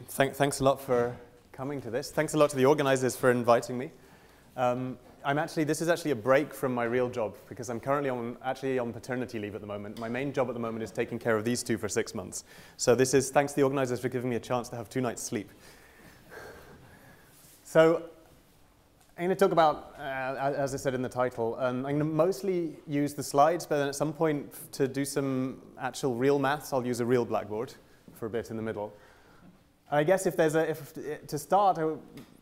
thanks a lot for coming to this. Thanks a lot to the organizers for inviting me. This is actually a break from my real job because I'm currently on paternity leave at the moment. My main job at the moment is taking care of these two for 6 months. So this is thanks to the organizers for giving me a chance to have 2 nights sleep. So I'm going to talk about, as I said in the title, I'm going to mostly use the slides, but then at some point to do some actual real maths, I'll use a real blackboard for a bit in the middle. I guess to start,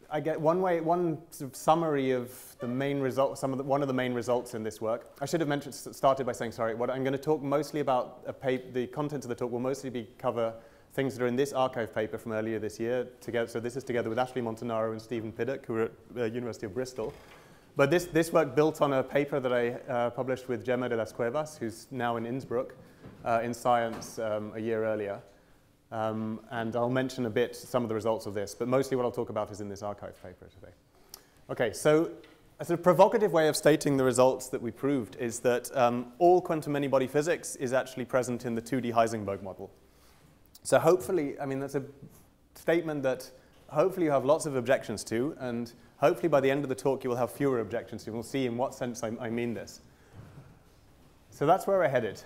I get one sort of summary of the main results, one of the main results in this work. I should have started by saying, sorry, what I'm going to talk mostly about, the content of the talk will mostly cover things that are in this archive paper from earlier this year. So this is together with Ashley Montanaro and Stephen Piddock, who are at the University of Bristol. But this work built on a paper that I published with Gemma de las Cuevas, who's now in Innsbruck, in Science a year earlier. And I'll mention a bit some of the results of this, but mostly what I'll talk about is in this archive paper today. Okay, so a sort of provocative way of stating the results that we proved is that all quantum many-body physics is actually present in the 2D Heisenberg model. So hopefully, I mean, that's a statement that hopefully you have lots of objections to, and hopefully by the end of the talk you will have fewer objections to. We'll see in what sense I mean this. So that's where we're headed.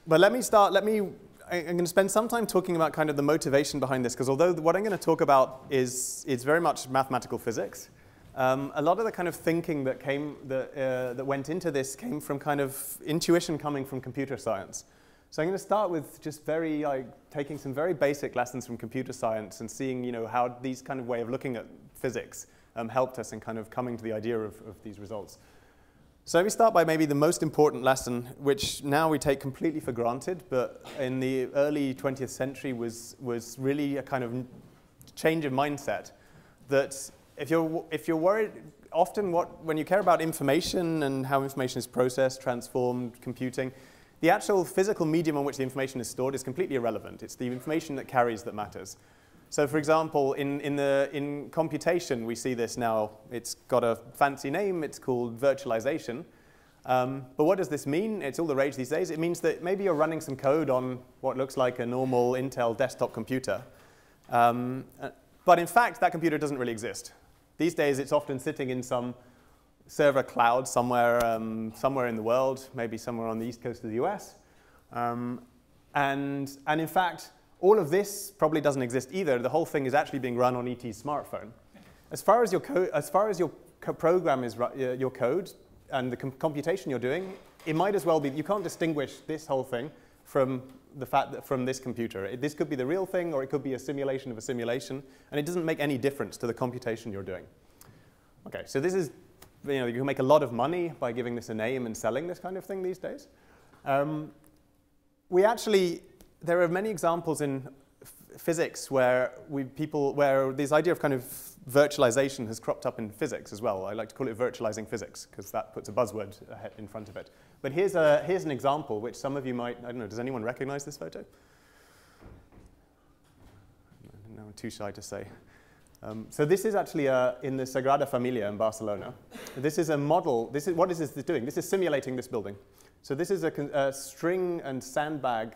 But let me start, I'm going to spend some time talking about kind of the motivation behind this, because although what I'm going to talk about is very much mathematical physics, a lot of the kind of thinking that went into this came from kind of intuition coming from computer science. So I'm going to start with just taking some very basic lessons from computer science and seeing, how these kind of way of looking at physics helped us in kind of coming to the idea of these results. So let me start by maybe the most important lesson, which now we take completely for granted, but in the early 20th century was really a kind of change of mindset. That if you're worried, often when you care about information and how information is processed, transformed, computing, the actual physical medium on which the information is stored is completely irrelevant. It's the information that carries that matters. So for example, in computation, we see this now. It's got a fancy name. It's called virtualization. But what does this mean? It's all the rage these days. It means that maybe you're running some code on what looks like a normal Intel desktop computer. But in fact, that computer doesn't really exist. These days, it's often sitting in some server cloud somewhere in the world, maybe somewhere on the east coast of the US. And in fact, all of this probably doesn't exist either. The whole thing is actually being run on ET's smartphone. As far as your program is your code and the computation you're doing, it might as well be. You can't distinguish this whole thing from the fact that from this computer. This could be the real thing, or it could be a simulation of a simulation, and it doesn't make any difference to the computation you're doing. Okay, so this is, you can make a lot of money by giving this a name and selling this kind of thing these days. There are many examples in physics where this idea of kind of virtualization has cropped up in physics as well. I like to call it virtualizing physics because that puts a buzzword in front of it. But here's an example which some of you might, I don't know, does anyone recognize this photo? No, I'm too shy to say. So this is actually in the Sagrada Familia in Barcelona. This is a model. What is this doing? This is simulating this building. So this is a string and sandbag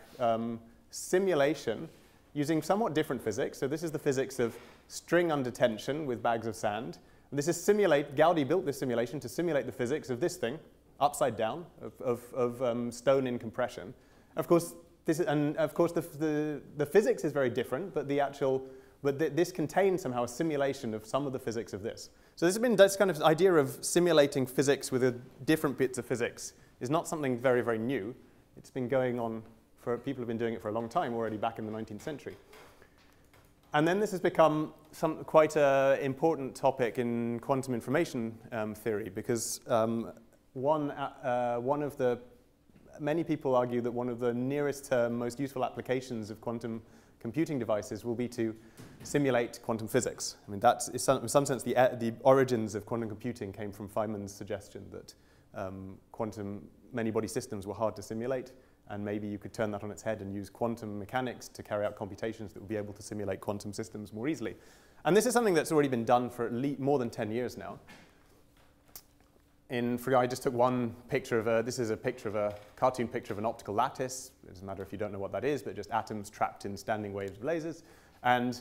simulation using somewhat different physics. So this is the physics of string under tension with bags of sand. And this is Gaudi built this simulation to simulate the physics of this thing, upside down, of stone in compression. Of course, the physics is very different, but this contains somehow a simulation of some of the physics of this. So this kind of idea of simulating physics with different bits of physics is not something very, very new. It's been going on people have been doing it for a long time, already back in the 19th century. And then this has become quite an important topic in quantum information theory, because many people argue that one of the nearest term, most useful applications of quantum computing devices will be to simulate quantum physics. I mean, in some sense, the origins of quantum computing came from Feynman's suggestion that quantum many-body systems were hard to simulate, and maybe you could turn that on its head and use quantum mechanics to carry out computations that would be able to simulate quantum systems more easily. And this is something that's already been done for at least more than 10 years now. I just took one picture of this is a picture of a cartoon picture of an optical lattice. It doesn't matter if you don't know what that is, but just atoms trapped in standing waves of lasers. And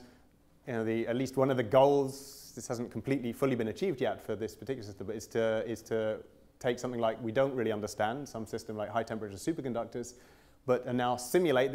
at least one of the goals, this hasn't completely fully been achieved yet for this particular system, but is to take something like we don't really understand, some system like high temperature superconductors, and now simulate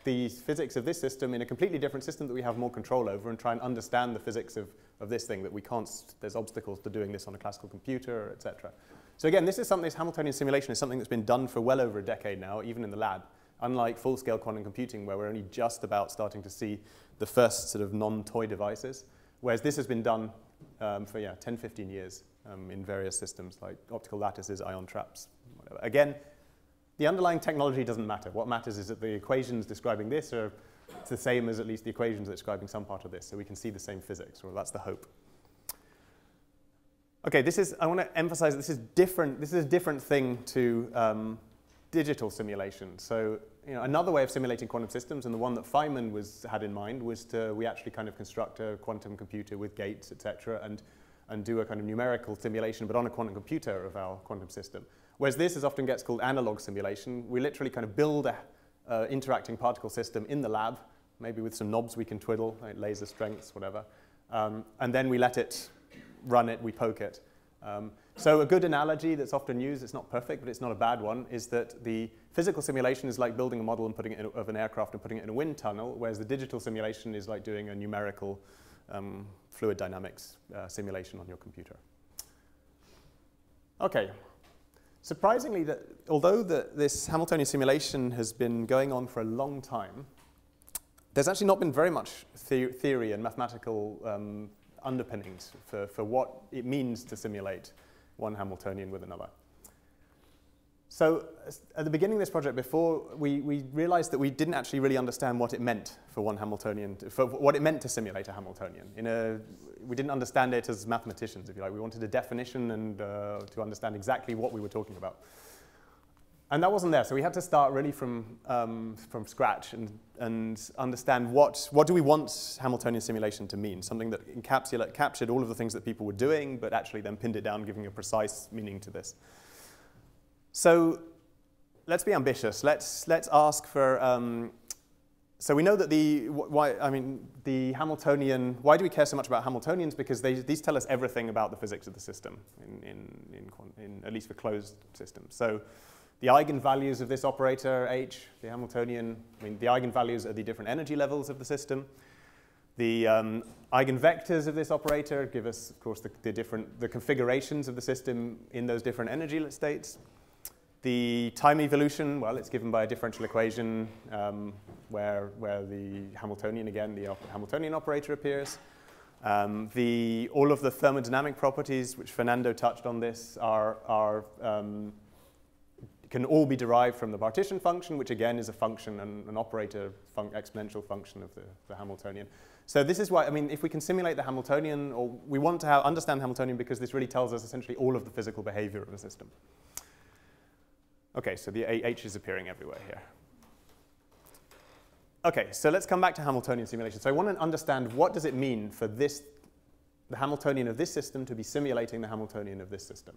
the physics of this system in a completely different system that we have more control over, and try and understand the physics of this thing that we can't, there's obstacles to doing this on a classical computer, etc. So again, this Hamiltonian simulation is something that's been done for well over a decade now, even in the lab, unlike full-scale quantum computing, where we're only just about starting to see the first sort of non-toy devices, whereas this has been done for 10, 15 years in various systems like optical lattices, ion traps, whatever. Again, the underlying technology doesn't matter. What matters is that the equations describing this are the same as at least the equations describing some part of this, so we can see the same physics, or that's the hope. Okay, I want to emphasize this is different. This is a different thing to digital simulation. So another way of simulating quantum systems, and the one that Feynman had in mind, was we actually kind of construct a quantum computer with gates, etc., and do a kind of numerical simulation, but on a quantum computer of our quantum system. Whereas this often gets called analog simulation. We literally kind of build a interacting particle system in the lab, maybe with some knobs we can twiddle, like laser strengths, whatever, and then we let it run it, we poke it. So a good analogy that's often used, it's not perfect, but it's not a bad one, is that the physical simulation is like building a model and putting it of an aircraft and putting it in a wind tunnel, whereas the digital simulation is like doing a numerical fluid dynamics simulation on your computer. Okay. Surprisingly, although this Hamiltonian simulation has been going on for a long time, there's actually not been very much theory and mathematical underpinnings for what it means to simulate one Hamiltonian with another. So at the beginning of this project, before we realized that we didn't actually really understand what it meant for one Hamiltonian, for what it meant to simulate a Hamiltonian. We didn't understand it as mathematicians, if you like. We wanted a definition and to understand exactly what we were talking about. And that wasn't there, so we had to start really from scratch and understand what do we want Hamiltonian simulation to mean, something that captured all of the things that people were doing, but actually then pinned it down, giving a precise meaning to this. So let's be ambitious. Let's ask for. So we know that the Hamiltonian. Why do we care so much about Hamiltonians? Because these tell us everything about the physics of the system, in at least for closed systems. So the eigenvalues of this operator H, the Hamiltonian. The eigenvalues are the different energy levels of the system. The eigenvectors of this operator give us, of course, the configurations of the system in those different energy states. The time evolution, well, it's given by a differential equation where the Hamiltonian, again, the Hamiltonian operator appears. All of the thermodynamic properties, which Fernando touched on this, can all be derived from the partition function, which again is a function, an operator exponential function of the Hamiltonian. So this is why, if we can simulate the Hamiltonian, or we want to understand Hamiltonian because this really tells us essentially all of the physical behavior of a system. Okay, so the H is appearing everywhere here. Okay, so let's come back to Hamiltonian simulation. So I want to understand what does it mean for the Hamiltonian of this system to be simulating the Hamiltonian of this system.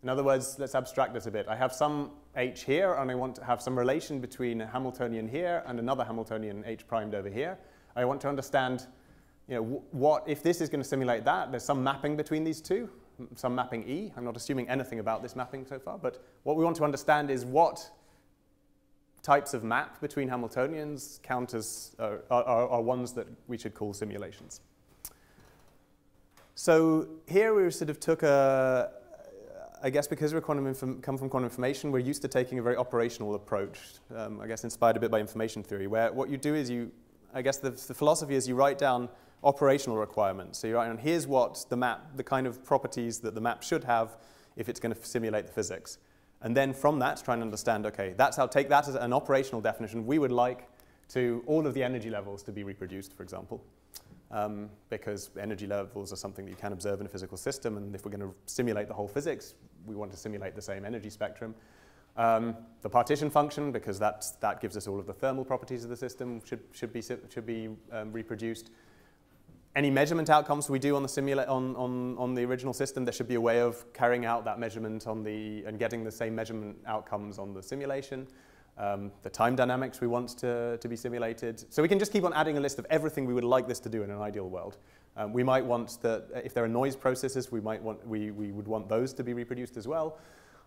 In other words, let's abstract this a bit. I have some H here, and I want to have some relation between a Hamiltonian here and another Hamiltonian H primed over here. I want to understand, what if this is going to simulate that? There's some mapping between these two. Some mapping E. I'm not assuming anything about this mapping so far, but what we want to understand is what types of map between Hamiltonians are ones that we should call simulations. So here we sort of took I guess because we're come from quantum information, we're used to taking a very operational approach, I guess inspired a bit by information theory, where what you do is I guess the philosophy is you write down operational requirements. So you write down, here's what the kind of properties that the map should have if it's going to simulate the physics. And then from that, try and understand, okay, take that as an operational definition. We would like all of the energy levels to be reproduced, for example, because energy levels are something that you can observe in a physical system. And if we're going to simulate the whole physics, we want to simulate the same energy spectrum. The partition function, because that gives us all of the thermal properties of the system, should be reproduced. Any measurement outcomes we do on the on the original system, there should be a way of carrying out that measurement on and getting the same measurement outcomes on the simulation. The time dynamics we want to be simulated. So we can just keep on adding a list of everything we would like this to do in an ideal world. We might want that if there are noise processes, we would want those to be reproduced as well.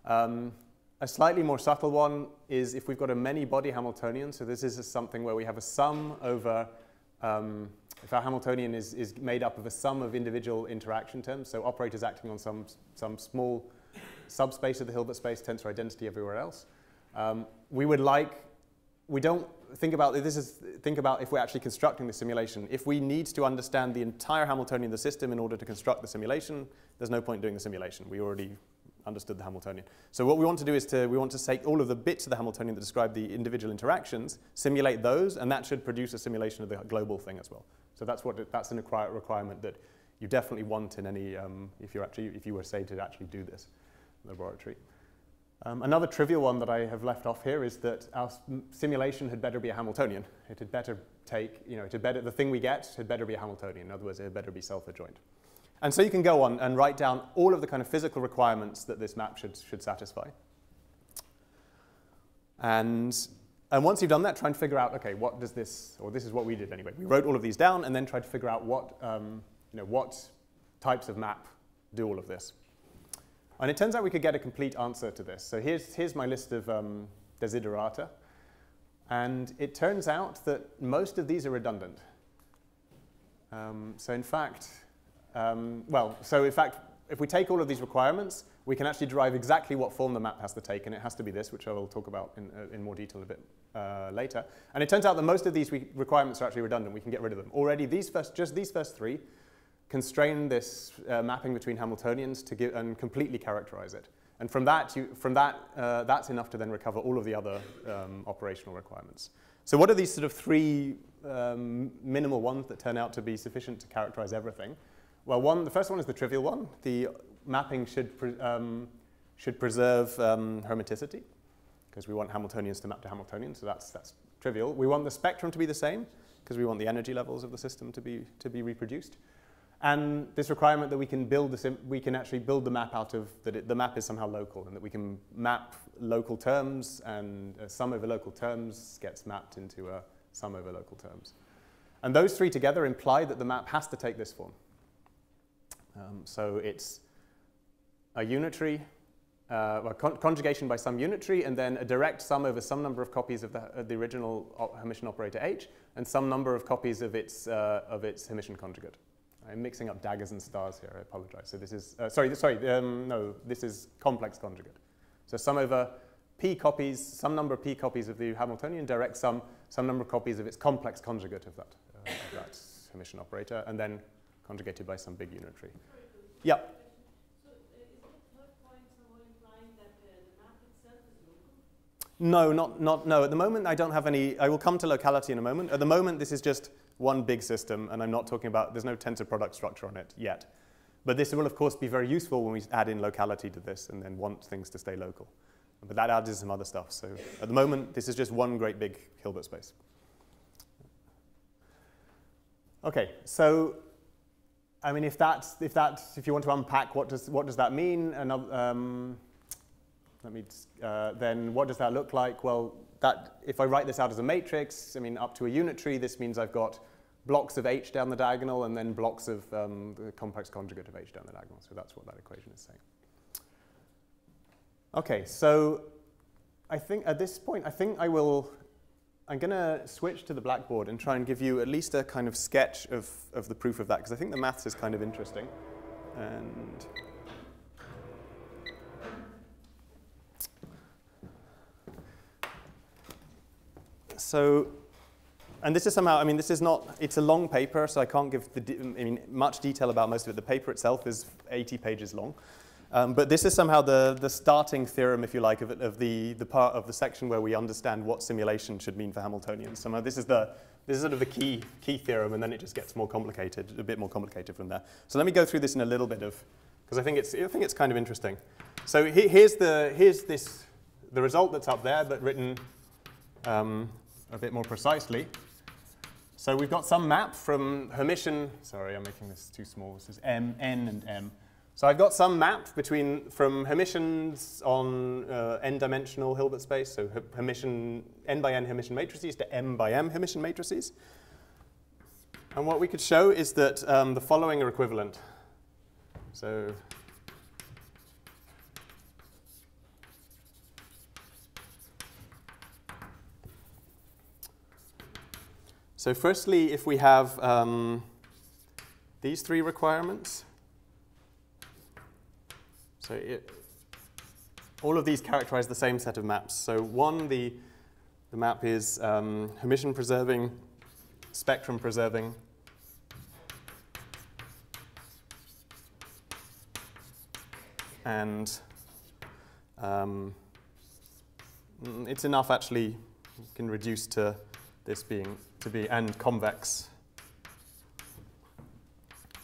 A slightly more subtle one is if we've got a many-body Hamiltonian. So this is something where we have a sum over, if our Hamiltonian is made up of a sum of individual interaction terms, so operators acting on some small subspace of the Hilbert space, tensor identity everywhere else. We don't think about this. Think about if we're actually constructing the simulation. If we need to understand the entire Hamiltonian of the system in order to construct the simulation, there's no point doing the simulation. We already understood the Hamiltonian. So what we want to do is we want to take all of the bits of the Hamiltonian that describe the individual interactions, simulate those, and that should produce a simulation of the global thing as well. So that's a requirement that you definitely want in any if you were say to actually do this in the laboratory. Another trivial one that I have left off here is that our simulation had better be a Hamiltonian. It had better take, the thing we get had better be a Hamiltonian. In other words, it had better be self-adjoint. And so you can go on and write down all of the kind of physical requirements that this map should satisfy. And once you've done that, try and figure out, okay, what does this, or this is what we did anyway. We wrote all of these down and then tried to figure out what types of map do all of this. And it turns out we could get a complete answer to this. So here's my list of desiderata. And it turns out that most of these are redundant. So in fact, if we take all of these requirements, we can actually derive exactly what form the map has to take. And it has to be this, which I will talk about in more detail a bit later. And it turns out that most of these requirements are actually redundant. We can get rid of them. Already, just these first three constrain this mapping between Hamiltonians to give and completely characterize it. And from that, that's enough to then recover all of the other operational requirements. So what are these sort of three minimal ones that turn out to be sufficient to characterize everything? Well, the first one is the trivial one. The mapping should preserve hermiticity, because we want Hamiltonians to map to Hamiltonians, so that's trivial. We want the spectrum to be the same, because we want the energy levels of the system to be reproduced. And this requirement that we can actually build the map out of, that the map is somehow local, and that we can map local terms, and a sum over local terms gets mapped into a sum over local terms. And those three together imply that the map has to take this form. So it's a unitary, conjugation by some unitary, and then a direct sum over some number of copies of the original Hermitian operator H, and some number of copies of its Hermitian conjugate. I'm mixing up daggers and stars here, I apologize. So this is, this is complex conjugate. So sum over p copies, some number of p copies of the Hamiltonian, direct sum, some number of copies of its complex conjugate of that Hermitian operator, and then conjugated by some big unitary. Yeah. So is the third point somewhat implying that the map itself is local? No. At the moment, I don't have any. I will come to locality in a moment. At the moment, this is just one big system, and I'm not talking about, there's no tensor product structure on it yet. But this will, of course, be very useful when we add in locality to this and then want things to stay local. But that adds in some other stuff. So at the moment, this is just one great big Hilbert space. Okay, so I mean, if you want to unpack what does that mean, and then what does that look like? Well, if I write this out as a matrix, I mean, up to a unitary, this means I've got blocks of H down the diagonal and then blocks of the complex conjugate of H down the diagonal. So that's what that equation is saying. Okay, so I think at this point, I'm going to switch to the blackboard and try and give you at least a kind of sketch of the proof of that, because I think the maths is kind of interesting. And so, and this is somehow, I mean, this is not, it's a long paper, so I can't give much detail about most of it. The paper itself is 80 pages long. But this is somehow the starting theorem, if you like, of the part of the section where we understand what simulation should mean for Hamiltonians. Somehow this is sort of the key theorem, and then it just gets more complicated, a bit more complicated from there. So let me go through this in a little bit because I think it's kind of interesting. So here's the result that's up there, but written a bit more precisely. So we've got some map from Hermitian, sorry, I'm making this too small. This is M, N, and M. So I've got some map from Hermitians on n-dimensional Hilbert space, so Hermitian, n by n Hermitian matrices to m by m Hermitian matrices. And what we could show is that the following are equivalent. So firstly, if we have these three requirements, so all of these characterize the same set of maps. So one, the map is Hermitian preserving, spectrum preserving, and it's enough actually, you can reduce to this being and convex.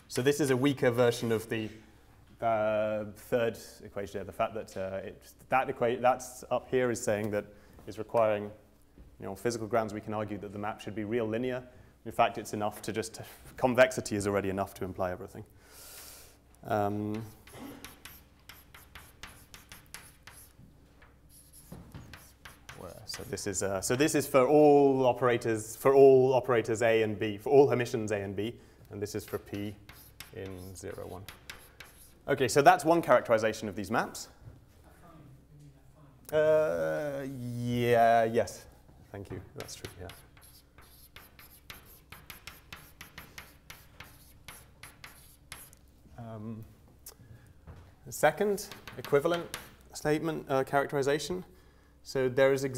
So this is a weaker version of the third equation here. The fact that that's up here is saying that is requiring, on physical grounds we can argue that the map should be real linear. In fact, it's enough to just, convexity is already enough to imply everything. So this is for all operators A and B, for all Hermitians A and B, and this is for P in 0, 1. Okay, so that's one characterization of these maps. Yes, thank you. That's true. Yeah. The second equivalent statement characterization. So there's a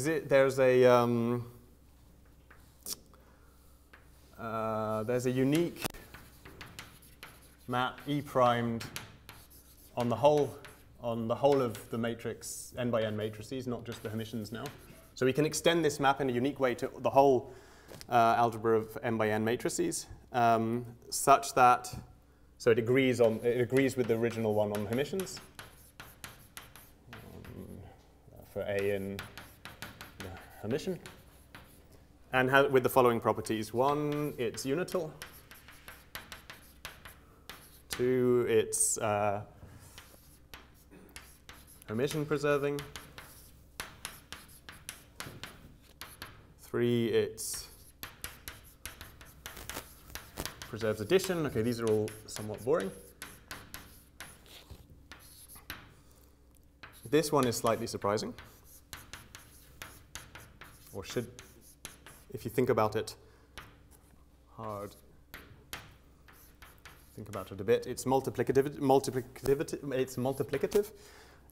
unique map E primed on the whole of the matrix n by n matrices, not just the Hermitians now. So we can extend this map in a unique way to the whole algebra of n by n matrices, such that it agrees with the original one on Hermitians. For A in the Hermitian, and with the following properties. 1, it's unital. 2, it's Hermitian preserving. 3, it's preserves addition. Okay, these are all somewhat boring. This one is slightly surprising, or should, if you think about it hard, think about it a bit. It's multiplicative,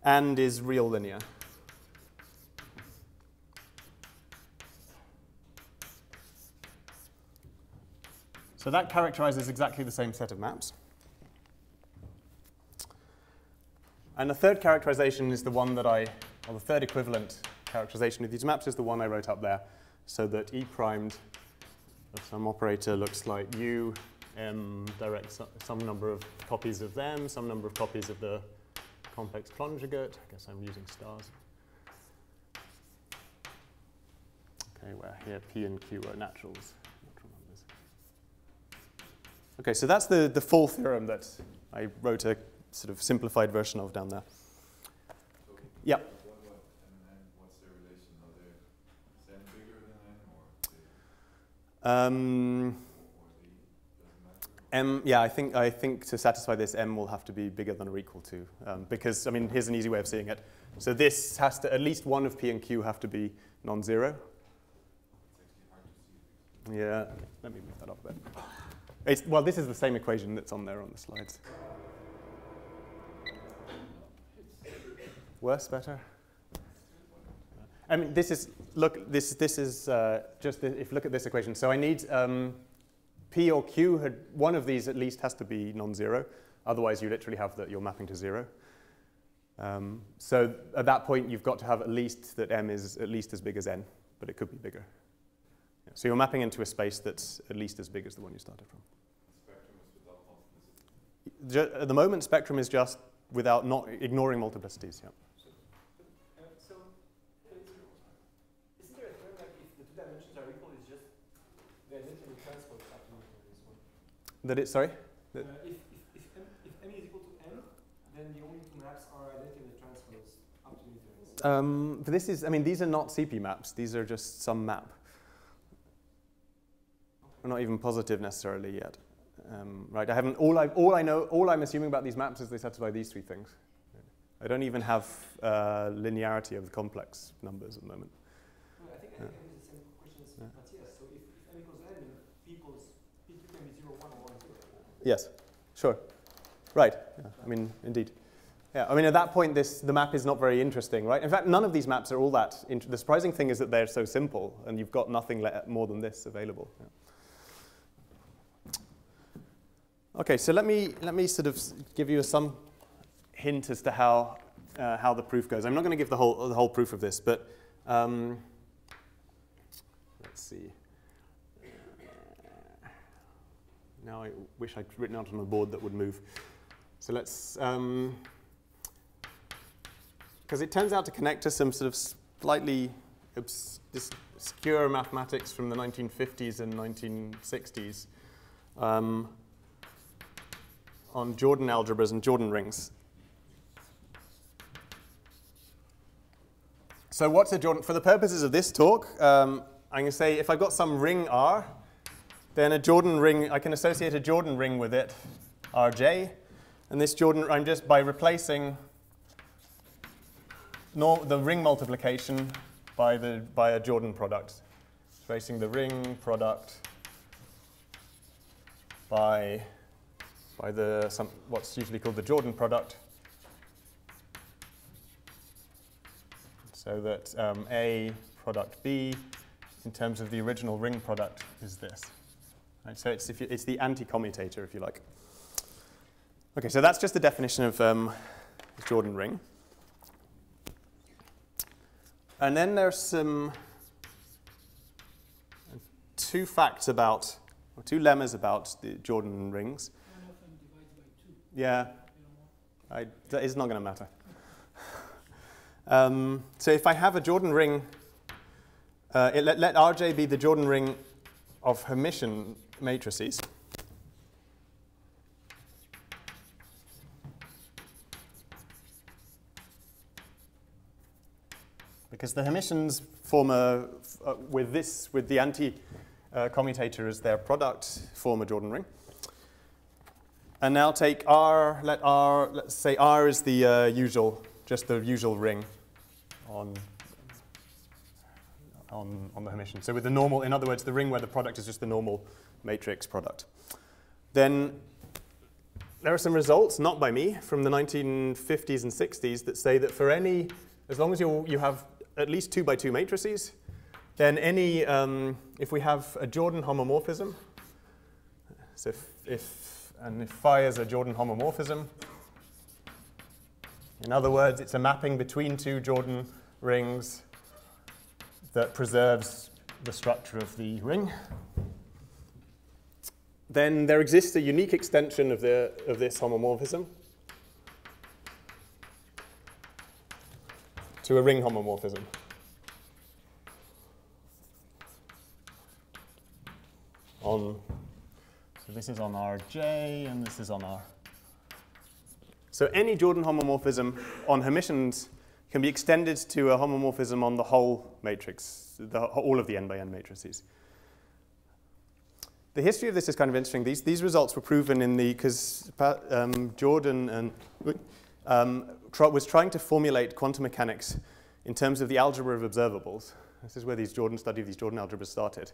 and is real linear. So that characterizes exactly the same set of maps. And the third characterization is the one that or the third equivalent characterization of these maps is the one I wrote up there, so that E primed of some operator looks like U, M directs some number of copies of them, some number of copies of the complex conjugate. I guess I'm using stars. Okay, where here P and Q are natural numbers. Okay, so that's the full theorem that I wrote a sort of simplified version of down there. Okay. Yeah. What about M and N? What's their relation? Are they n bigger than N, or M, yeah, I think to satisfy this, M will have to be bigger than or equal to, because, I mean, here's an easy way of seeing it. So this has to, at least one of P and Q have to be non-zero. Yeah, okay, let me move that up a bit. Well, this is the same equation that's on there on the slides. Worse, better? I mean, this is just, if you look at this equation. So I need P or Q, one of these at least has to be non-zero. Otherwise, you literally have that you're mapping to 0. So at that point, you've got to have at least that M is at least as big as N, but it could be bigger. Yeah. So you're mapping into a space that's at least as big as the one you started from. Spectrum is without multiplicity. At the moment, spectrum is just without not ignoring multiplicities. Yeah. Isn't there a term like if the 2 dimensions are equal, it's just the identity transpose up to this one. That it, sorry? If m is equal to n, then the only two maps are identity transpose up to infinity. But this is, I mean, these are not CP maps. These are just some map. We're not even positive necessarily yet. Right, I haven't, all I'm assuming about these maps is they satisfy these three things. I don't even have linearity of the complex numbers at the moment. No, I think it's the same question as Matthias. So if m equals n, p can be 0, 1, or 1, 0. Yes, sure. Right, yeah, I mean, indeed. Yeah, I mean, at that point, the map is not very interesting, right? In fact, none of these maps are all that interesting. The surprising thing is that they're so simple, and you've got nothing more than this available. Yeah. Okay, so let me sort of give you some hint as to how the proof goes. I'm not going to give the whole proof of this, but let's see. Now I wish I'd written out on a board that would move. So let's, because it turns out to connect to some sort of slightly obscure mathematics from the 1950s and 1960s. On Jordan algebras and Jordan rings. So what's a Jordan? For the purposes of this talk, I'm going to say if I've got some ring R, then a Jordan ring, I can associate a Jordan ring with it, Rj. And this Jordan, I'm just by replacing the ring multiplication by a Jordan product. Replacing the ring product by what's usually called the Jordan product, so that A product B, in terms of the original ring product, is this. Right, so it's the anti-commutator, if you like. Okay, so that's just the definition of Jordan ring. And then there's two facts about, or two lemmas about the Jordan rings. Yeah, that is not going to matter. So if I have a Jordan ring, let Rj be the Jordan ring of Hermitian matrices. Because the Hermitians form with the anti-commutator as their product, form a Jordan ring. And now take R, let's say R is the just the usual ring on the Hermitian. So with the normal, in other words, the ring where the product is just the normal matrix product. Then there are some results, not by me, from the 1950s and 60s that say that for any, as long as you have at least 2 by 2 matrices, then any, if we have a Jordan homomorphism, so if phi is a Jordan homomorphism. In other words, it's a mapping between 2 Jordan rings that preserves the structure of the ring. Then there exists a unique extension of this homomorphism to a ring homomorphism. So this is on Rj, and this is on R. So any Jordan homomorphism on Hermitians can be extended to a homomorphism on the whole matrix, all of the n by n matrices. The history of this is kind of interesting. These results were proven in because Jordan was trying to formulate quantum mechanics in terms of the algebra of observables. This is where these Jordan algebras started.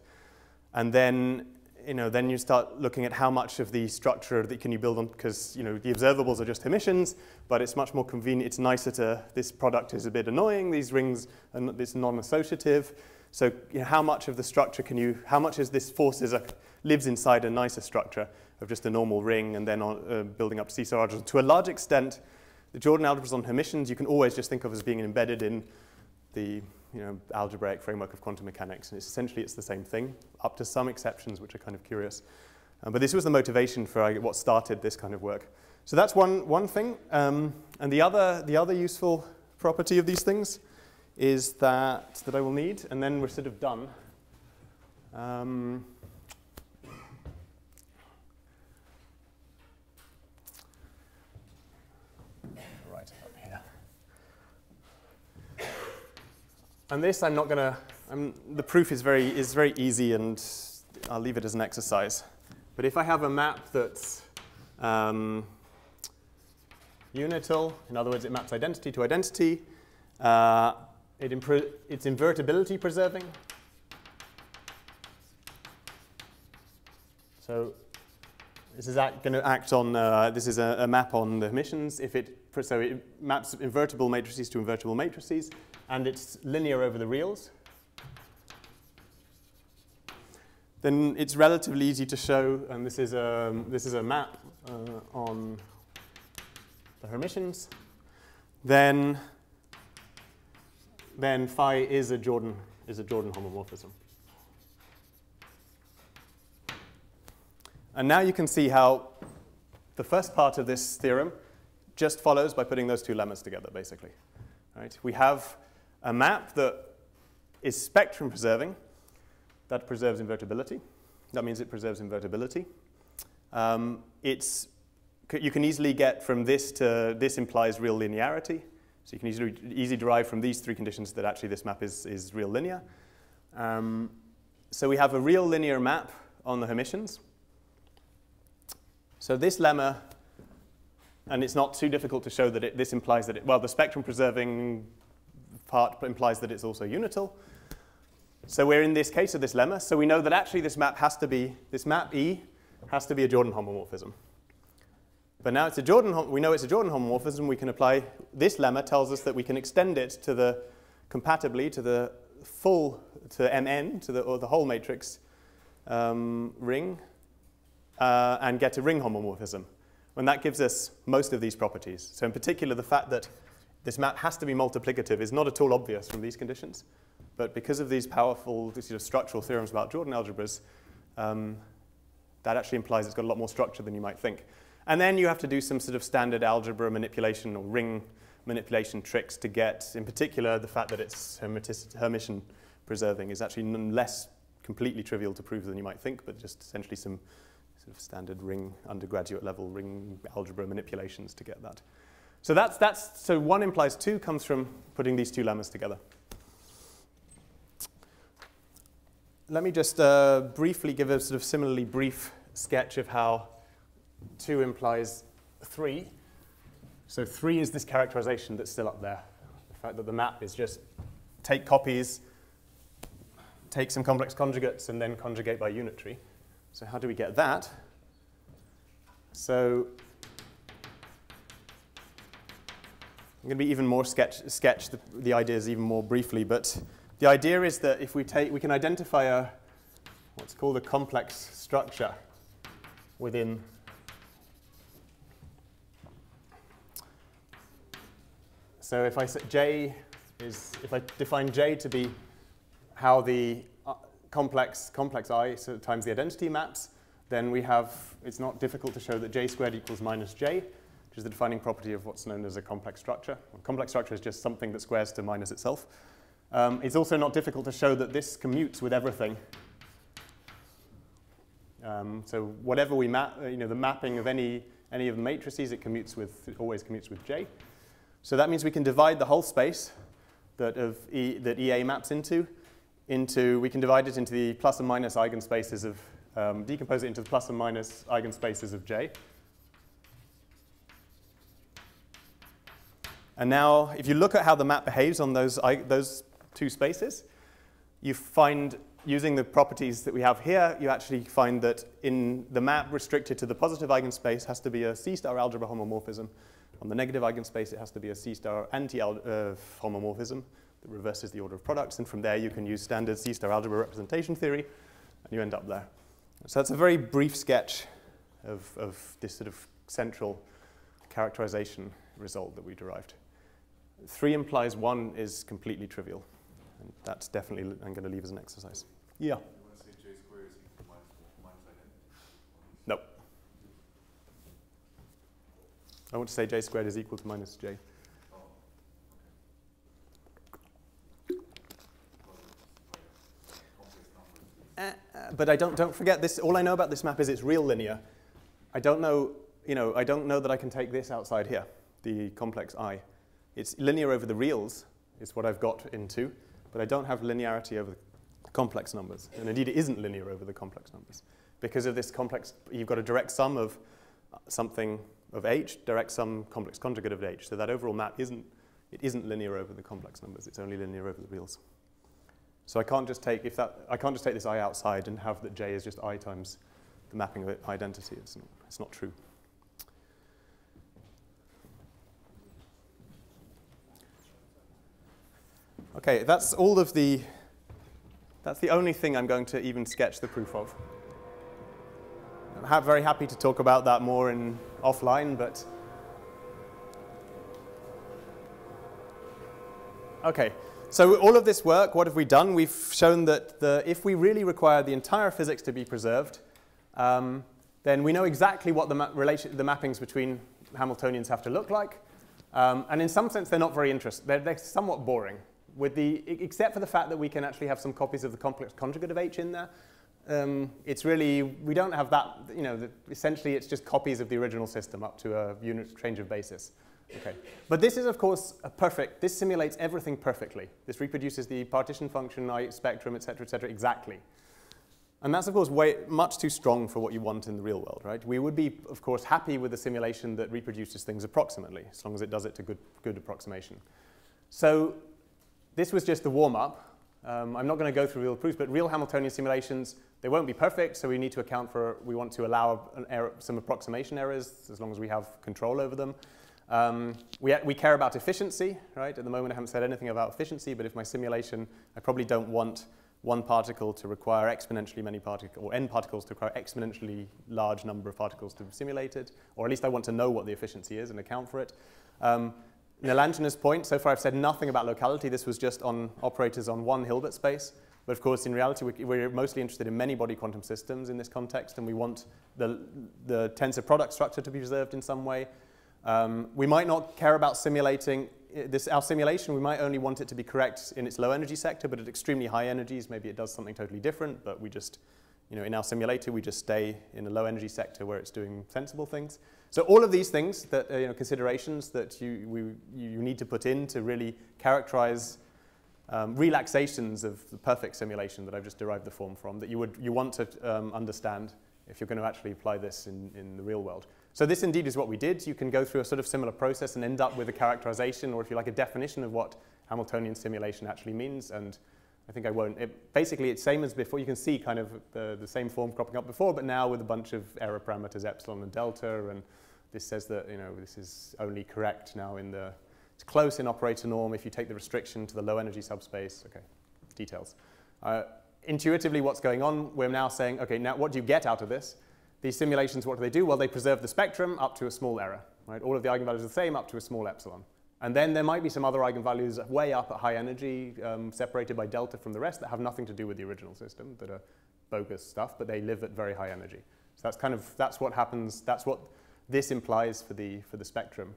And then then you start looking at how much of the structure that can you build on, because the observables are just Hermitians, but it's much more convenient. It's nicer to, this product is a bit annoying. These rings are it's non-associative. So how much of the structure how much is this lives inside a nicer structure of just a normal ring and then building up seesaw algebras. To a large extent, the Jordan algebras on Hermitians you can always just think of as being embedded in the algebraic framework of quantum mechanics. And essentially it's the same thing, up to some exceptions which are kind of curious. But this was the motivation for what started this kind of work. So that's one thing. And the other useful property of these things is that I will need, and then we're sort of done. And this I'm not going to, the proof is very easy, and I'll leave it as an exercise. But if I have a map that's unital, in other words, it maps identity to identity, it's invertibility preserving. So this is going to act on, this is a map on the Hermitians. So it maps invertible matrices to invertible matrices, and it's linear over the reals. Then it's relatively easy to show, and this is a map on the Hermitians. Then phi is a Jordan homomorphism. And now you can see how the first part of this theorem just follows by putting those two lemmas together, basically. Right? We have a map that is spectrum preserving, that preserves invertibility. That means it preserves invertibility. You can easily get from this to this implies real linearity. So you can easily derive from these three conditions that actually this map is real linear. So we have a real linear map on the Hermitians. So this lemma, and it's not too difficult to show that this implies that the spectrum preserving part implies that it's also unital. So we're in this case of this lemma. So we know that actually this map E has to be a Jordan homomorphism. But now we know it's a Jordan homomorphism. We can apply this lemma tells us that we can extend it to compatibly to the full Mn or the whole matrix ring and get a ring homomorphism. And that gives us most of these properties. So in particular, the fact that this map has to be multiplicative is not at all obvious from these conditions. But because of these powerful structural theorems about Jordan algebras, that actually implies it's got a lot more structure than you might think. And then you have to do some sort of standard algebra manipulation or ring manipulation tricks to get, in particular, the fact that it's Hermitian preserving is actually less completely trivial to prove than you might think, but just essentially some sort of standard ring undergraduate level ring algebra manipulations to get that. So so 1 implies 2 comes from putting these two lemmas together. Let me just briefly give a sort of similarly brief sketch of how 2 implies 3. So 3 is this characterization that's still up there. The fact that the map is just take copies, take some complex conjugates, and then conjugate by unitary. So how do we get that? So I'm going to be even more sketch the ideas even more briefly, but the idea is that if we can identify what's called a complex structure within so if I define J to be how the complex I so times the identity maps, then it's not difficult to show that J squared equals minus J, which is the defining property of what's known as a complex structure. A complex structure is just something that squares to minus itself. It's also not difficult to show that this commutes with everything. So whatever we map, the mapping of any of the matrices, it always commutes with J. So that means we can divide the whole space that EA maps into, we can divide it into the plus and minus eigenspaces of, decompose it into the plus and minus eigenspaces of J. And now, if you look at how the map behaves on those two spaces, you find, using the properties that we have here, you actually find that in the map restricted to the positive eigenspace has to be a C-star algebra homomorphism. On the negative eigenspace, it has to be a C-star anti-homomorphism that reverses the order of products. And from there, you can use standard C-star algebra representation theory, and you end up there. So that's a very brief sketch of this sort of central characterization result that we derived. 3 implies 1 is completely trivial. And that's definitely, I'm going to leave as an exercise. Yeah? You want to say J squared is equal to minus identity? No. I want to say J squared is equal to minus J. Oh, okay. But I don't forget this. All I know about this map is it's real linear. I don't know that I can take this outside here, the complex I. It's linear over the reals, is what I've got into. but I don't have linearity over the complex numbers. And indeed, it isn't linear over the complex numbers. Because of this complex, you've got a direct sum of something of h, direct sum complex conjugate of h. So that overall map isn't linear over the complex numbers. It's only linear over the reals. So I can't just take this I outside and have that j is just I times the mapping of identity. It's not true. Okay, that's the only thing I'm going to even sketch the proof of. I'm very happy to talk about that more offline, but okay. So all of this work, what have we done? We've shown that if we really require the entire physics to be preserved, then we know exactly what the mappings between Hamiltonians have to look like. And in some sense, they're not very interesting. They're somewhat boring, except for the fact that we can actually have some copies of the complex conjugate of h in there. It's really, we don't have that, essentially it's just copies of the original system up to a unit change of basis. Okay. But this is, of course, this simulates everything perfectly. This reproduces the partition function, spectrum, et cetera, exactly. And that's, of course, much too strong for what you want in the real world, right? We would be, of course, happy with a simulation that reproduces things approximately, as long as it does it to good approximation. So this was just the warm-up. I'm not going to go through real proofs, but real Hamiltonian simulations, they won't be perfect, so we need to account for, we want to allow some approximation errors, as long as we have control over them. We care about efficiency, right? At the moment, I haven't said anything about efficiency, but if my simulation, I probably don't want one particle to require exponentially many particles, or n particles to require exponentially large number of particles to be simulated, or at least I want to know what the efficiency is and account for it. Nilanjana's point, so far I've said nothing about locality. This was just on operators on one Hilbert space. But of course, in reality, we're mostly interested in many-body quantum systems in this context, and we want the tensor product structure to be preserved in some way. We might not care about simulating our simulation. We might only want it to be correct in its low energy sector, but at extremely high energies, maybe it does something totally different. But we just, in our simulator, we just stay in a low energy sector where it's doing sensible things. So all of these things that considerations that you need to put in to really characterize relaxations of the perfect simulation that I've just derived the form from, that you want to understand if you're going to actually apply this in the real world. So this indeed is what we did. You can go through a sort of similar process and end up with a characterization, or if you like, a definition of what Hamiltonian simulation actually means. And I think I won't. Basically, it's same as before. You can see kind of the same form cropping up before, but now with a bunch of error parameters, epsilon and delta. And this says that this is only correct now it's close in operator norm if you take the restriction to the low energy subspace. Okay, details. Intuitively, what's going on? We're now saying, okay, now what do you get out of this? These simulations, what do they do? Well, they preserve the spectrum up to a small error, right? All of the eigenvalues are the same up to a small epsilon. And then there might be some other eigenvalues way up at high energy, separated by delta from the rest, that have nothing to do with the original system, that are bogus stuff, but they live at very high energy. So that's what happens. That's what this implies for the spectrum.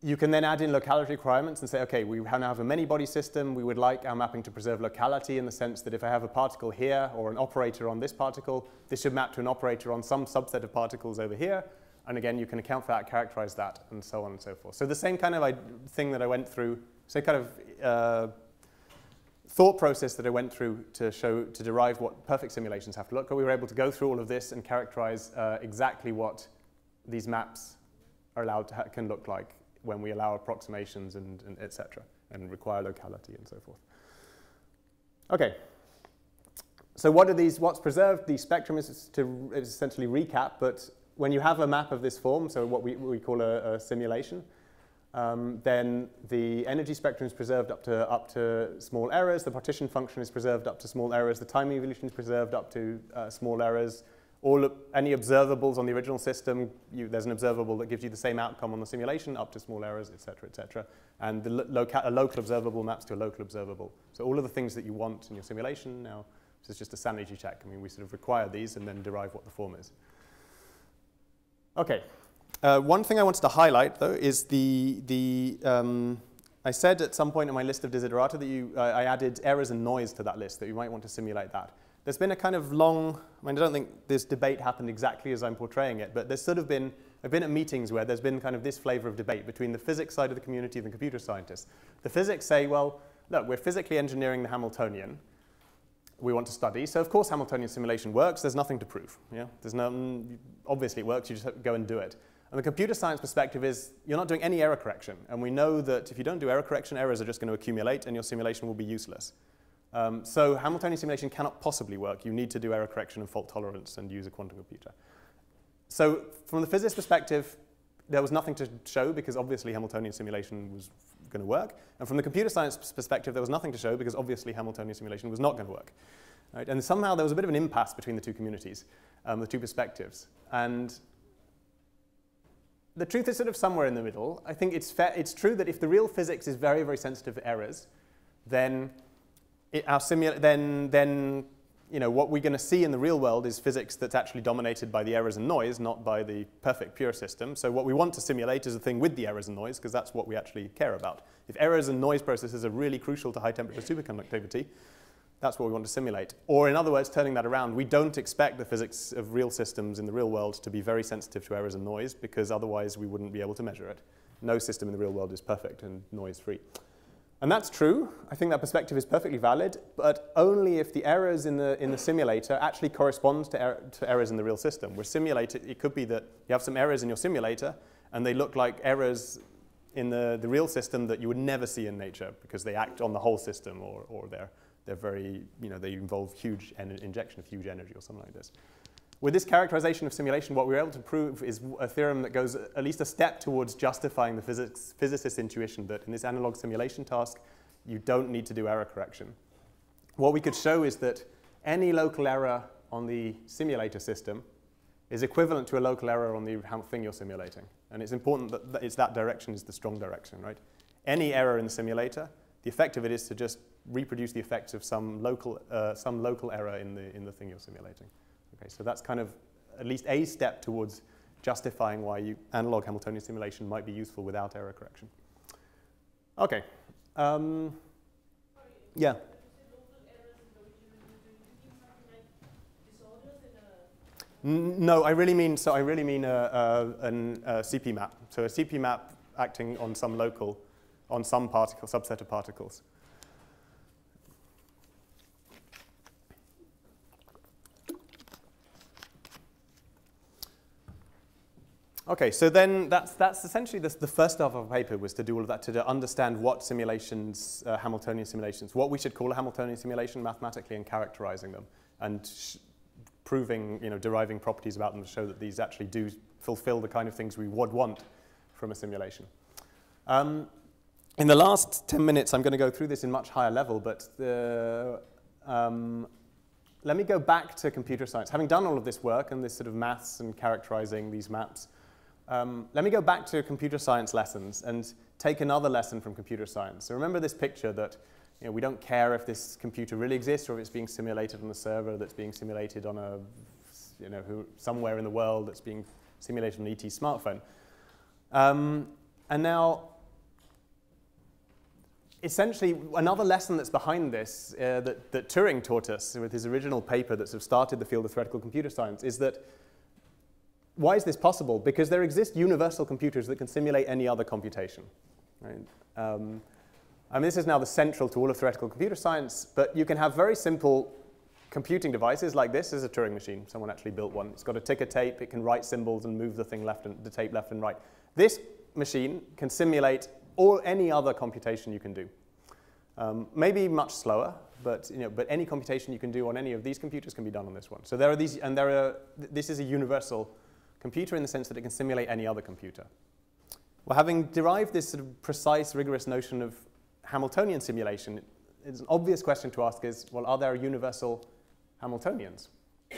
You can then add in locality requirements and say, okay, we now have a many-body system. We would like our mapping to preserve locality in the sense that if I have a particle here or an operator on this particle, this should map to an operator on some subset of particles over here. And again, you can account for that, characterize that, and so on and so forth. So the same kind of thing that I went through, same kind of thought process that I went through to derive what perfect simulations have to look like. We were able to go through all of this and characterize exactly what these maps are allowed to can look like when we allow approximations and et cetera, and require locality and so forth. Okay. So what's preserved? The spectrum is essentially recap, but when you have a map of this form, so what we call a simulation, then the energy spectrum is preserved up to small errors, the partition function is preserved up to small errors, the time evolution is preserved up to small errors. Any observables on the original system, there's an observable that gives you the same outcome on the simulation up to small errors, et cetera, et cetera. And a local observable maps to a local observable. So all of the things that you want in your simulation now, this is just a sanity check. I mean, we sort of require these and then derive what the form is. Okay. One thing I wanted to highlight, though, is I said at some point in my list of desiderata that I added errors and noise to that list, that you might want to simulate that. there's been a kind of long, I mean, I don't think this debate happened exactly as I'm portraying it, but there's sort of been, I've been at meetings where there's been kind of this flavor of debate between the physics side of the community and the computer scientists. The physics say, well, look, we're physically engineering the Hamiltonian. We want to study. So of course Hamiltonian simulation works. There's nothing to prove. Yeah? There's no, obviously it works. You just have to go and do it. And the computer science perspective is you're not doing any error correction. And we know that if you don't do error correction, errors are just going to accumulate and your simulation will be useless. So Hamiltonian simulation cannot possibly work. You need to do error correction and fault tolerance and use a quantum computer. So from the physicist perspective, there was nothing to show because obviously Hamiltonian simulation was going to work. And from the computer science perspective, there was nothing to show because obviously Hamiltonian simulation was not going to work. Right? And somehow there was a bit of an impasse between the two communities, the two perspectives. And the truth is sort of somewhere in the middle. I think it's true that if the real physics is very, very sensitive to errors, then you know, what we're going to see in the real world is physics that's actually dominated by the errors and noise, not by the perfect pure system. So what we want to simulate is a thing with the errors and noise, because that's what we actually care about. If errors and noise processes are really crucial to high temperature superconductivity, that's what we want to simulate. Or in other words, turning that around, we don't expect the physics of real systems in the real world to be very sensitive to errors and noise, because otherwise we wouldn't be able to measure it. No system in the real world is perfect and noise-free. And that's true. I think that perspective is perfectly valid, but only if the errors in the simulator actually correspond to errors in the real system. Where simulated, it could be that you have some errors in your simulator, and they look like errors in the real system that you would never see in nature because they act on the whole system, or they're very, you know, they involve huge injection of huge energy or something like this. With this characterization of simulation, what we were able to prove is a theorem that goes at least a step towards justifying the physicist's intuition that in this analog simulation task, you don't need to do error correction. What we could show is that any local error on the simulator system is equivalent to a local error on the thing you're simulating. And it's important that it's that direction is the strong direction, right? Any error in the simulator, the effect of it is to just reproduce the effects of some local error in the thing you're simulating. Okay, so that's kind of at least a step towards justifying why analog Hamiltonian simulation might be useful without error correction. Okay. Yeah. No, I really mean a CP map. So a CP map acting on some local, on some particle, subset of particles. Okay, so then that's essentially the first half of the paper was to do all of that, to understand what simulations, Hamiltonian simulations, what we should call a Hamiltonian simulation mathematically and characterizing them and proving, you know, deriving properties about them to show that these actually do fulfill the kind of things we would want from a simulation. In the last 10 minutes, I'm going to go through this in much higher level, but let me go back to computer science. Having done all of this work and this sort of maths and characterizing these maps, let me go back to computer science lessons and take another lesson from computer science. So remember this picture that, you know, we don't care if this computer really exists or if it's being simulated on a server that's being simulated on a, you know, somewhere in the world that's being simulated on an ET smartphone. And now, essentially, another lesson that's behind this that Turing taught us with his original paper that sort of started the field of theoretical computer science is that why is this possible? Because there exist universal computers that can simulate any other computation. Right? I mean, this is now the central to all of theoretical computer science, but you can have very simple computing devices like this is a Turing machine. Someone actually built one. It's got a ticker tape. It can write symbols and move the thing the tape left and right. This machine can simulate any other computation you can do. Maybe much slower, but any computation you can do on any of these computers can be done on this one. So there are these, and this is a universal computer in the sense that it can simulate any other computer. Well, having derived this sort of precise, rigorous notion of Hamiltonian simulation, it's an obvious question to ask is, well, are there universal Hamiltonians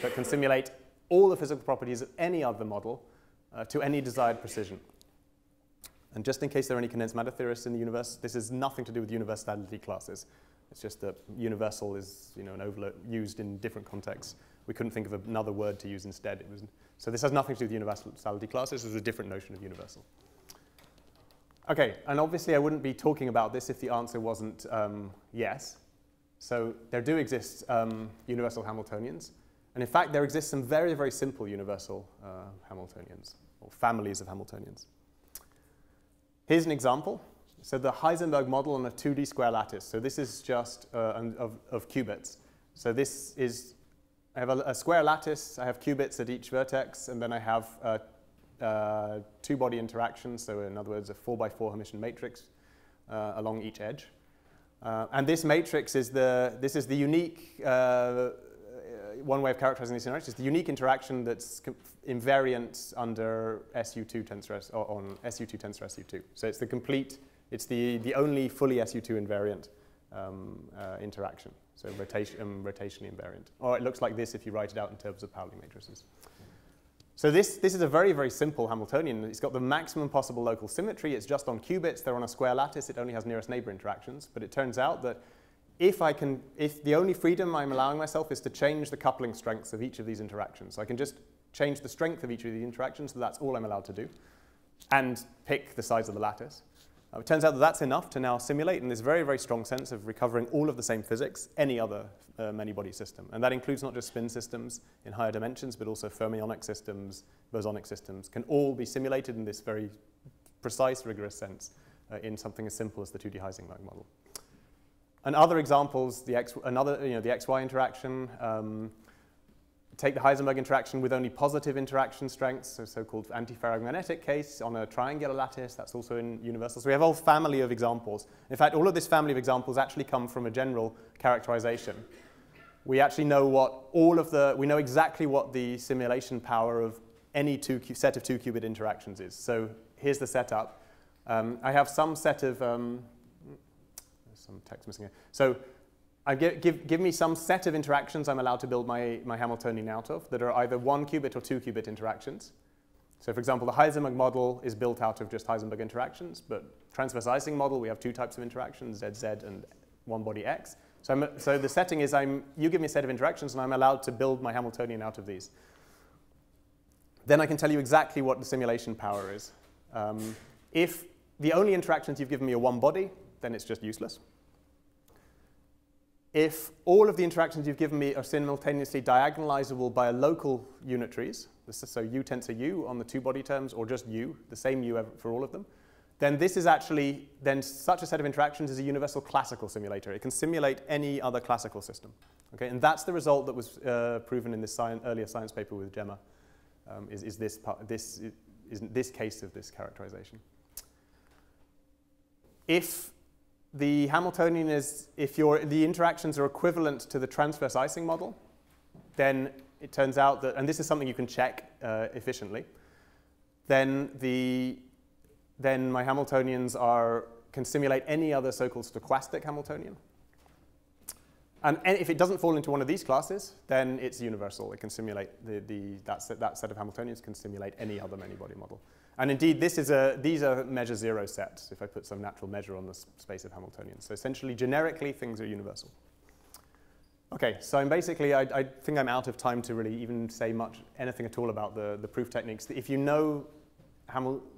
that can simulate all the physical properties of any other model to any desired precision? And just in case there are any condensed matter theorists in the universe, this has nothing to do with universality classes. It's just that universal is, you know, an overload used in different contexts. We couldn't think of another word to use instead. So this has nothing to do with universality classes. This is a different notion of universal. Okay, and obviously I wouldn't be talking about this if the answer wasn't yes. So there do exist universal Hamiltonians. And in fact, there exist some very, very simple universal Hamiltonians, or families of Hamiltonians. Here's an example. So the Heisenberg model on a 2D square lattice. So this is just of qubits. So this is, I have a square lattice. I have qubits at each vertex. And then I have two-body interactions. So in other words, a 4x4 Hermitian matrix along each edge. And this matrix is this is the unique, one way of characterizing this interaction is the unique interaction that's invariant under SU2 tensor or on SU2 tensor SU2. So it's the complete, it's the only fully SU2 invariant interaction. So rotationally invariant. Or it looks like this if you write it out in terms of Pauli matrices. So this is a very, very simple Hamiltonian. It's got the maximum possible local symmetry. It's just on qubits. They're on a square lattice. It only has nearest neighbor interactions. But it turns out that if the only freedom I'm allowing myself is to change the coupling strengths of each of these interactions. So I can just change the strength of each of the interactions, so that's all I'm allowed to do, and pick the size of the lattice. It turns out that that's enough to now simulate in this very, very strong sense of recovering all of the same physics, any other many-body system. And that includes not just spin systems in higher dimensions, but also fermionic systems, bosonic systems, can all be simulated in this very precise, rigorous sense in something as simple as the 2D Heisenberg model. And other examples, the XY interaction, take the Heisenberg interaction with only positive interaction strengths, so so-called antiferromagnetic case on a triangular lattice. That's also in universal. So we have a whole family of examples. In fact, all of this family of examples actually come from a general characterization. We actually know we know exactly what the simulation power of any set of 2-qubit interactions is. So here's the setup. I have some set of, there's some text missing here. So give me some set of interactions I'm allowed to build my Hamiltonian out of that are either 1-qubit or 2-qubit interactions. So for example, the Heisenberg model is built out of just Heisenberg interactions, but transverse Ising model, we have two types of interactions, ZZ and one-body X. So the setting is you give me a set of interactions and I'm allowed to build my Hamiltonian out of these. Then I can tell you exactly what the simulation power is. If the only interactions you've given me are one body, then it's just useless. If all of the interactions you've given me are simultaneously diagonalizable by a local unitaries, so U tensor U on the two-body terms, or just U, the same U for all of them, then this is actually, then such a set of interactions is a universal classical simulator. It can simulate any other classical system. Okay? And that's the result that was proven in this earlier science paper with Gemma, is this case of this characterization. If the Hamiltonian is, if the interactions are equivalent to the transverse Ising model, then it turns out that, and this is something you can check efficiently, then my Hamiltonians can simulate any other so-called stochastic Hamiltonian. And if it doesn't fall into one of these classes, then it's universal. It can simulate that set of Hamiltonians can simulate any other many-body model. And indeed, these are measure zero sets, if I put some natural measure on the space of Hamiltonians. So essentially, generically, things are universal. OK, so I think I'm out of time to really even say anything at all about the proof techniques. If you know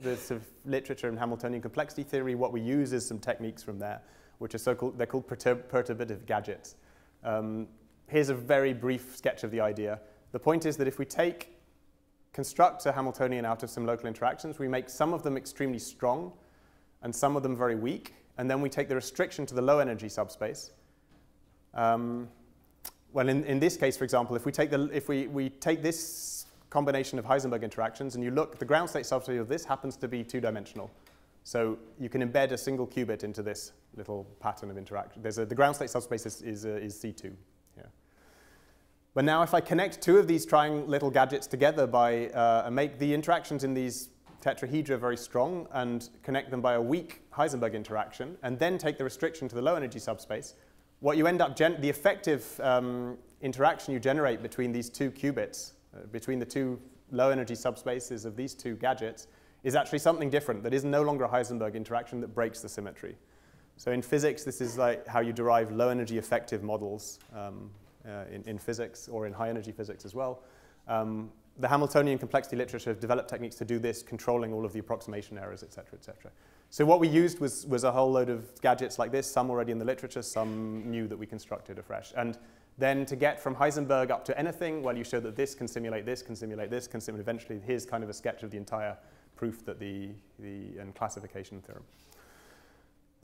the sort of literature in Hamiltonian complexity theory, what we use is some techniques from there, which are they're called perturbative gadgets. Here's a very brief sketch of the idea. The point is that if we construct a Hamiltonian out of some local interactions, we make some of them extremely strong and some of them very weak, and then we take the restriction to the low energy subspace. Well, in this case, for example, if we take this combination of Heisenberg interactions and you look, the ground state subspace of this happens to be two-dimensional. So you can embed a single qubit into this little pattern of interaction. The ground state subspace is C2. But now if I connect two of these little gadgets together and make the interactions in these tetrahedra very strong and connect them by a weak Heisenberg interaction, and then take the restriction to the low energy subspace, what you end up, the effective interaction you generate between these two qubits, between the two low energy subspaces of these two gadgets, is actually something different that is no longer a Heisenberg interaction that breaks the symmetry. So in physics, this is like how you derive low energy effective models in physics or in high energy physics as well. The Hamiltonian complexity literature have developed techniques to do this, controlling all of the approximation errors, et cetera, et cetera. So what we used was a whole load of gadgets like this, some already in the literature, some new that we constructed afresh. And then to get from Heisenberg up to anything, well, you show that this can simulate this, can simulate this, can simulate eventually. Here's kind of a sketch of the entire proof that and classification theorem.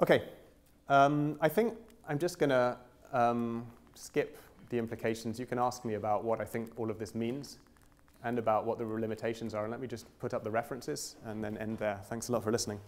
Okay, I think I'm just going to skip the implications. You can ask me about what I think all of this means and about what the limitations are. And let me just put up the references and then end there. Thanks a lot for listening.